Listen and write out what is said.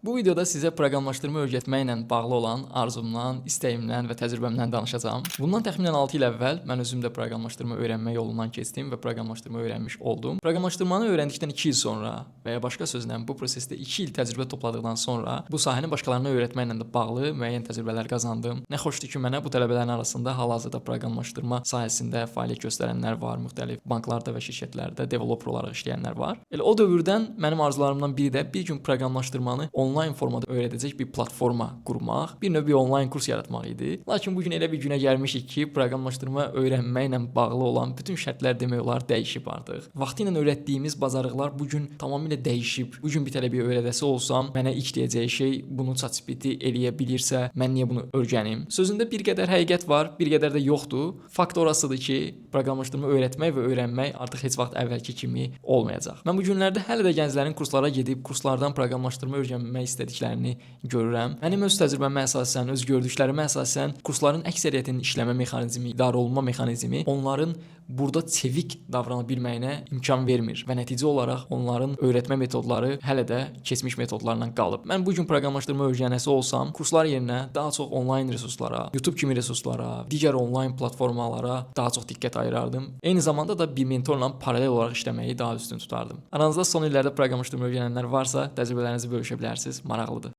Bu videoda sizə proqramlaşdırma öyrətməklə bağlı olan arzumdan, istəyimdən və təcrübəmdən danışacağam. Bundan təxminən 6 il əvvəl mən özüm də proqramlaşdırma öyrənmə yolundan keçdim və proqramlaşdırma öyrənmiş oldum. Proqramlaşdırmanı öyrəndikdən 2 il sonra və ya başqa sözlə bu prosesdə 2 il təcrübə topladıqdan sonra bu sahəni başqalarına öyrətməklə də bağlı müəyyən təcrübələr qazandım. Nə xoşdur ki, mənə bu tələbələrin arasında hal-hazırda proqramlaşdırma sahəsində fəaliyyət göstərənlər var, müxtəlif banklarda və şirkətlərdə developer olaraq işləyənlər var. Elə o dövrdən mənim arzularımdan biri də bir gün proqramlaşdırmanı onlayn formada öyrədəcək bir platforma qurmaq, bir növ bir onlayn kurs yaratmaq idi. Lakin bu gün elə bir günə gəlmişik ki, proqramlaşdırma öyrənməklə bağlı olan bütün şərtlər demək olar dəyişib artıq. Vaxtilə öyrətdiyimiz bacarıqlar bu gün tamamilə dəyişib. Bu gün bir tələbəyə öyrədəsi olsam, mənə ilk deyəcəyi şey bunu ChatGPT eləyə bilirsə, mən niyə bunu öyrənim? Sözündə bir qədər həqiqət var, bir qədər də yoxdur. Fakt orasıdır ki, proqramlaşdırma öyrətmək və öyrənmək artıq heç vaxt əvvəlki kimi olmayacaq. Mən bu günlərdə hələ də gənclərin kurslara gedib, kurslardan proqramlaşdırma öyrənmək istədiklərini görürəm. Mənim öz təcrübəmə əsasən, öz gördüklərimə əsasən kursların əksəriyyətinin işləmə mexanizmi, idarə olunma mexanizmi onların burada çevik davrana bilməyinə imkan vermir və nəticə olaraq onların öyrətmə metodları hələ də keçmiş metodlarla qalıb. Mən bu gün proqramlaşdırma öyrənəsi olsam, kurslar yerinə daha çox onlayn resurslara, YouTube kimi resurslara, digər onlayn platformalara daha çox diqqət ayırardım. Eyni zamanda da bir mentorla paralel olaraq işləməyi daha üstün tutardım. Aranızda son illərdə proqramlaşdırma öyrənənlər varsa, təcrübələrinizi bölüşə bilərsiniz. Maraqlıdır.